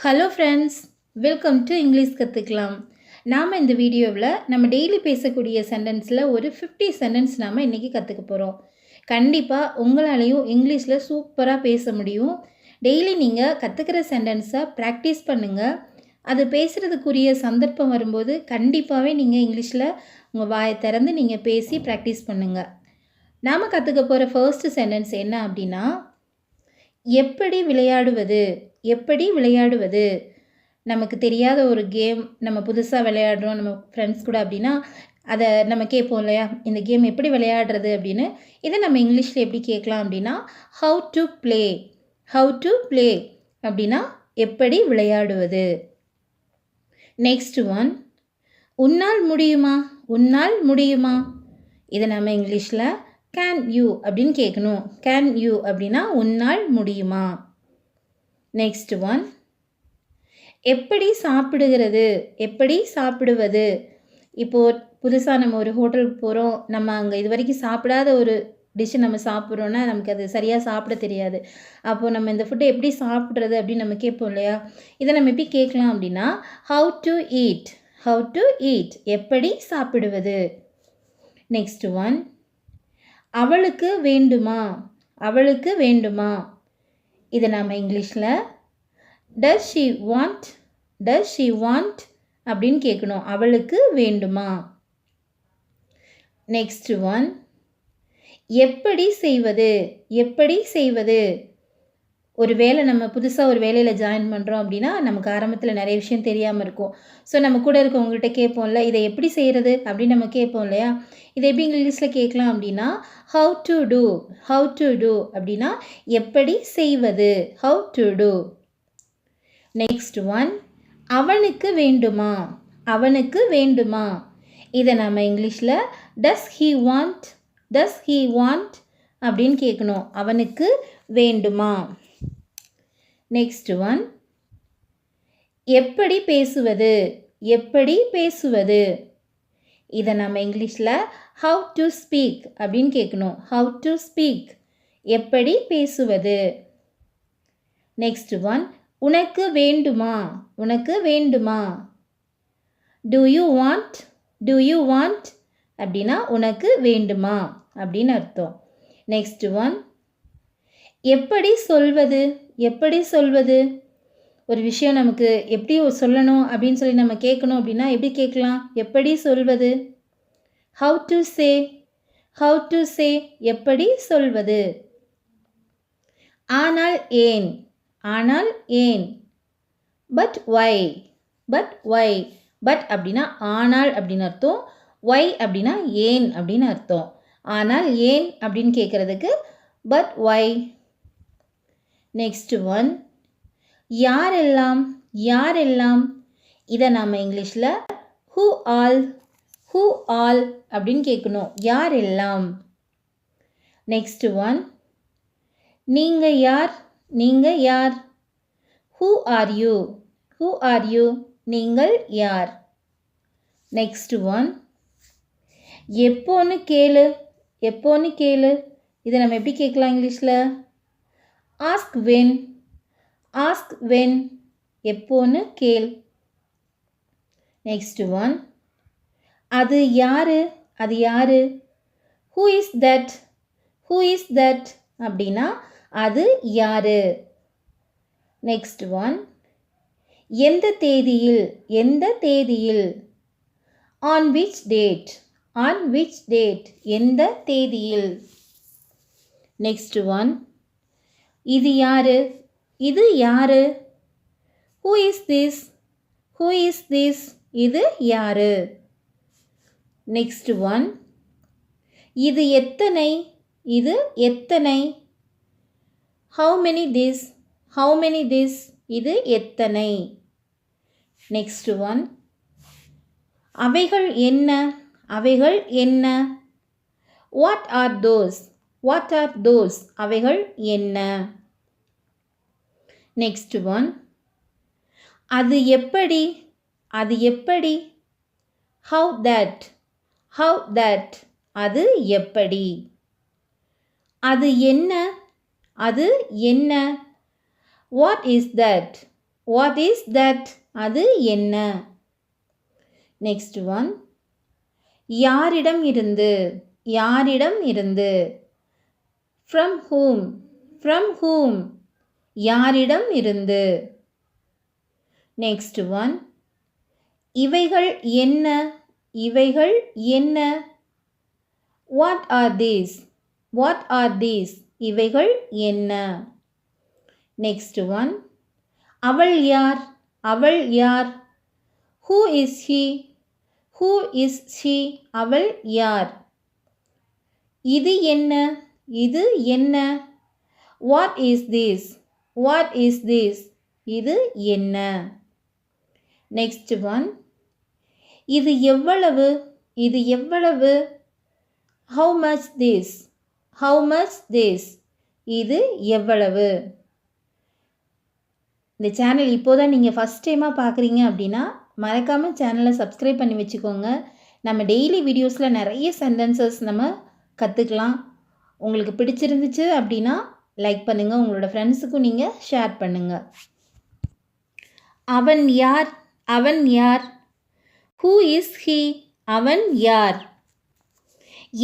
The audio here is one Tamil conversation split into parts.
Hello friends, welcome to English கற்றுக்கலாம். நாம் இந்த வீடியோவில் நம்ம டெய்லி பேசக்கூடிய சென்டென்ஸில் ஒரு 50 சென்டென்ஸ் நாம் இன்றைக்கி கற்றுக்க போகிறோம். கண்டிப்பாக உங்களாலையும் இங்கிலீஷில் சூப்பராக பேச முடியும். டெய்லி நீங்கள் கற்றுக்கிற சென்டென்ஸை ப்ராக்டிஸ் பண்ணுங்கள். அது பேசுகிறதுக்குரிய சந்தர்ப்பம் வரும்போது கண்டிப்பாகவே நீங்கள் இங்கிலீஷில் உங்கள் வாயை திறந்து நீங்கள் பேசி ப்ராக்டிஸ் பண்ணுங்கள். நாம் கற்றுக்க போகிற ஃபர்ஸ்ட் சென்டென்ஸ் என்ன அப்படின்னா, எப்படி விளையாடுவது? எப்படி விளையாடுவது? நமக்கு தெரியாத ஒரு கேம் நம்ம புதுசாக விளையாடுறோம் நம்ம ஃப்ரெண்ட்ஸ் கூட அப்படின்னா அதை நம்ம கேட்போம் இல்லையா, இந்த கேம் எப்படி விளையாடுறது அப்படின்னு. இதை நம்ம இங்கிலீஷில் எப்படி கேட்கலாம் அப்படின்னா, how to play. How to play அப்படின்னா எப்படி விளையாடுவது. நெக்ஸ்ட் ஒன், உன்னால் முடியுமா? உன்னால் முடியுமா? இதை நம்ம இங்கிலீஷில் கேன் யூ அப்படின்னு கேட்கணும். கேன் யூ அப்படின்னா உன்னால் முடியுமா. நெக்ஸ்ட் ஒன், எப்படி சாப்பிடுகிறது? எப்படி சாப்பிடுவது? இப்போது புதுசாக நம்ம ஒரு ஹோட்டலுக்கு போகிறோம், நம்ம அங்கே இது வரைக்கும் சாப்பிடாத ஒரு டிஷ்ஷு நம்ம சாப்பிட்றோன்னா நமக்கு அது சரியாக சாப்பிட தெரியாது. அப்போது நம்ம இந்த ஃபுட்டை எப்படி சாப்பிட்றது அப்படின்னு நம்ம கேட்போம் இல்லையா. இதை நம்ம எப்படி கேட்கலாம் அப்படின்னா, how to eat. How to eat எப்படி சாப்பிடுவது. நெக்ஸ்ட் ஒன், அவளுக்கு வேண்டுமா? அவளுக்கு வேண்டுமா? இதை நாம் இங்கிலீஷில் டஸ் she want. Does she want அப்படின்னு கேட்கணும். அவளுக்கு வேண்டுமா. நெக்ஸ்ட் ஒன், எப்படி செய்வது? எப்படி செய்வது? ஒரு வேலை நம்ம புதுசாக ஒரு வேலையில் ஜாயின் பண்ணுறோம் அப்படின்னா நமக்கு ஆரம்பத்தில் நிறைய விஷயம் தெரியாமல் இருக்கும். ஸோ நம்ம கூட இருக்கவங்கள்ட்ட கேட்போம்ல, இதை எப்படி செய்கிறது அப்படின்னு நம்ம கேட்போம் இல்லையா. இதை எப்படி இங்கிலீஷில் கேட்கலாம் அப்படின்னா, how to do. How to do அப்படின்னா எப்படி செய்வது. How to do. Next one, அவனுக்கு வேண்டுமா? அவனுக்கு வேண்டுமா? இதை நம்ம இங்கிலீஷில் does he want. Does he want அப்படின்னு கேட்கணும். அவனுக்கு வேண்டுமா. நெக்ஸ்ட் ஒன், எப்படி பேசுவது? எப்படி பேசுவது? இதை நம்ம இங்கிலீஷில் ஹவு டு ஸ்பீக் அப்படின்னு கேட்கணும். ஹவு டு ஸ்பீக் எப்படி பேசுவது. நெக்ஸ்ட் ஒன், உனக்கு வேண்டுமா? உனக்கு வேண்டுமா? To you want. To you want அப்படின்னா உனக்கு வேண்டுமா அப்படின்னு அர்த்தம். நெக்ஸ்ட் ஒன், எப்படி சொல்வது? எப்படி சொல்வது? ஒரு விஷயம் நமக்கு எப்படி சொல்லணும் அப்படின்னு சொல்லி நம்ம கேட்கணும் அப்படின்னா எப்படி கேட்கலாம்? எப்படி சொல்வது. How to say. How to say எப்படி சொல்வது. ஆனால் ஏன். ஆனால் ஏன். But why. But why. But அப்படின்னா ஆனால் அப்படின்னு அர்த்தம். ஒய் அப்படின்னா ஏன் அப்படின்னு அர்த்தம். ஆனால் ஏன் அப்படின்னு கேட்குறதுக்கு பட் ஒய். நெக்ஸ்ட் ஒன், யாரெல்லாம். யாரெல்லாம் இதை நாம் இங்கிலீஷில் ஹூ ஆல். ஹூ ஆல் அப்படின்னு கேட்கணும். யாரெல்லாம். நெக்ஸ்ட் ஒன், நீங்கள் யார். நீங்கள் யார். Who are you. Who are you நீங்கள் யார். நெக்ஸ்ட் ஒன், எப்போன்னு கேளு. எப்போன்னு கேளு. இதை நம்ம எப்படி கேட்கலாம் இங்கிலீஷில்? Ask when. ஆஸ்க் வென் எப்போன்னு கேள். நெக்ஸ்ட் ஒன், அது யாரு. அது யாரு. Who is that. Who is that அப்படின்னா அது யாரு. நெக்ஸ்ட் ஒன், எந்த தேதியில். எந்த தேதியில். On which date. On which date எந்த தேதியில். நெக்ஸ்ட் ஒன், இது யாரு. இது யாரு. Who is this. Who is this இது யாரு. நெக்ஸ்ட் ஒன், இது எத்தனை. இது எத்தனை. How many this. How many this இது எத்தனை. நெக்ஸ்ட் ஒன், அவைகள் என்ன. அவைகள் என்ன. What are those. What are those அவைகள் என்ன. நெக்ஸ்ட் ஒன், அது எப்படி. அது எப்படி. How that. ஹவு தட் அது எப்படி. அது என்ன. அது என்ன. What is that. What is that? அது என்ன? நெக்ஸ்ட் ஒன், யாரிடம் இருந்து? யாரிடம் இருந்து? From whom? From whom? யாரிடம் இருந்து? நெக்ஸ்ட் ஒன், இவைகள் என்ன? இவைகள் என்ன? What are these? What are these? இவைகள் என்ன? நெக்ஸ்ட் ஒன், அவள் யார்? அவள் யார்? Who is he? Who is she? அவள் யார்? இது என்ன? இது என்ன? What is this? What is this? இது என்ன? நெக்ஸ்ட் ஒன், இது எவ்வளவு? இது எவ்வளவு? How much this? How much this? இது எவ்வளவு? இந்த சேனல் இப்போதான் நீங்கள் ஃபஸ்ட் டைமாக பார்க்குறீங்க அப்படின்னா மறக்காமல் சேனலை சப்ஸ்கிரைப் பண்ணி வச்சுக்கோங்க. நம்ம டெய்லி வீடியோஸில் நிறைய சென்டென்சஸ் நம்ம கற்றுக்கலாம். உங்களுக்கு பிடிச்சிருந்துச்சு அப்படின்னா லைக் பண்ணுங்கள், உங்களோட ஃப்ரெண்ட்ஸுக்கும் நீங்கள் ஷேர் பண்ணுங்கள். அவன் யார்? அவன் யார்? Who is he? அவன் யார்?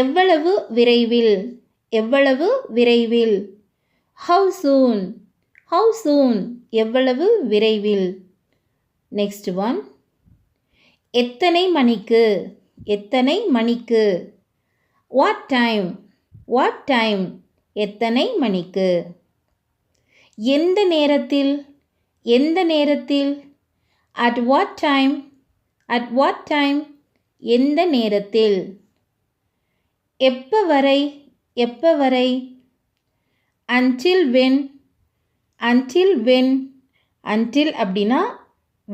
எவ்வளவு விரைவில்? எவ்வளவு விரைவில்? How soon? How soon? எவ்வளவு விரைவில்? நெக்ஸ்ட் ஒன், எத்தனை மணிக்கு? எத்தனை மணிக்கு? What time? What time? எத்தனை மணிக்கு? எந்த நேரத்தில்? எந்த நேரத்தில்? At what time? At what time? எந்த நேரத்தில்? எப்ப வரை? எப்ப வரை? Until when? Until when? Until அப்படின்னா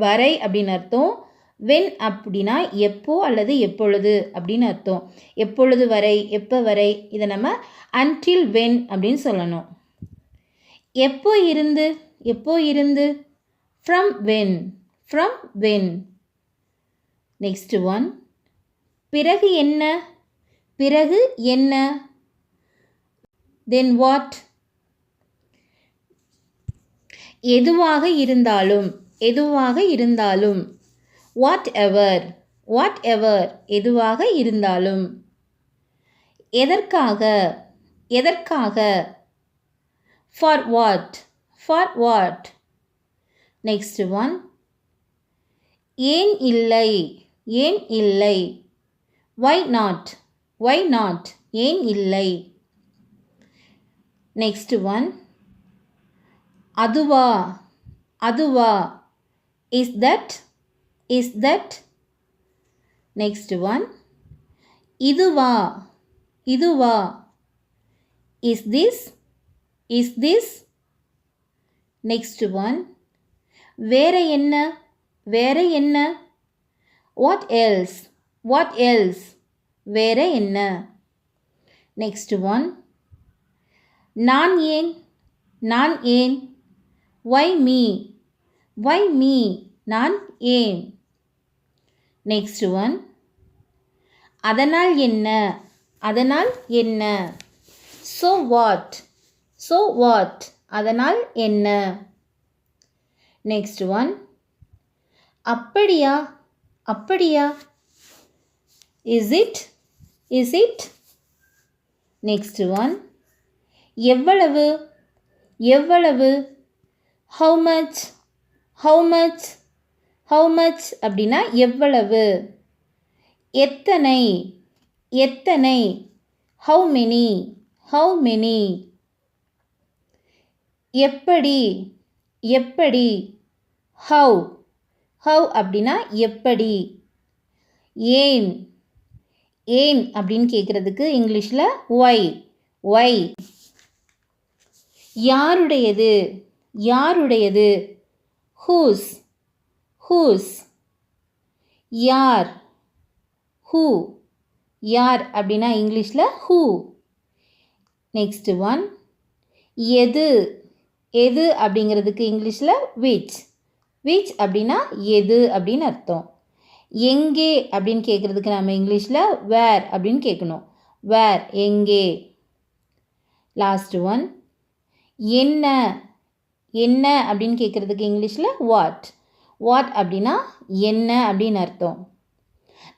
வரை அப்படின்னு அர்த்தம். when அப்படின்னா எப்போ அல்லது எப்பொழுது அப்படின்னு அர்த்தம். எப்பொழுது வரை, எப்போ வரை, இதை நம்ம until when அப்படின்னு சொல்லணும். எப்போ இருந்து? எப்போ இருந்து? from when? from when? Next one, பிறகு என்ன? பிறகு என்ன? then what? எதுவாக இருந்தாலும், எதுவாக இருந்தாலும். whatever? whatever? எதுவாக இருந்தாலும். எதற்காக? எதற்காக? for what? for what? Next one, ஏன் இல்லை? ஏன் இல்லை? why not? why not? ஏன் இல்லை? நெக்ஸ்ட் ஒன், அதுவா? அதுவா? is that? is that? Next one, இதுவா? இதுவா? is this? is this? Next one, வேற என்ன? வேற என்ன? what else? what else? வேற என்ன? நெக்ஸ்ட் ஒன், நான் ஏன்? நான் ஏன்? why me? why me? நான் ஏன்? நெக்ஸ்ட் ஒன், அதனால் என்ன? அதனால் என்ன? so what? so what? அதனால் என்ன? நெக்ஸ்ட் ஒன், அப்படியா? அப்படியா? is it? is it? Next one, எவ்வளவு? எவ்வளவு? how much? how much? how much? அப்படின்னா எவ்வளவு? எத்தனை? எத்தனை? how many? how many? எப்படி? எப்படி? how? how அப்படின்னா எப்படி? ஏன்? ஏன் அப்படின்னு கேட்குறதுக்கு இங்கிலீஷில் why? why? யாருடையது? யாருடையது? whose? whose? யார்? who? யார் அப்படின்னா இங்கிலீஷில் who? நெக்ஸ்ட் ஒன், எது? எது அப்படிங்கிறதுக்கு இங்கிலீஷில் which? which அப்படின்னா எது அப்படின்னு அர்த்தம். எங்கே அப்படின்னு கேட்குறதுக்கு நம்ம இங்கிலீஷில் வேர் அப்படின்னு கேட்கணும். வேர், எங்கே. லாஸ்ட் ஒன், என்ன? என்ன அப்படின்னு கேட்குறதுக்கு இங்கிலீஷில் வாட். வாட் அப்படின்னா என்ன அப்படின்னு அர்த்தம்.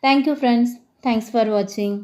Thank you friends. தேங்க்ஸ் ஃபார் வாட்சிங்.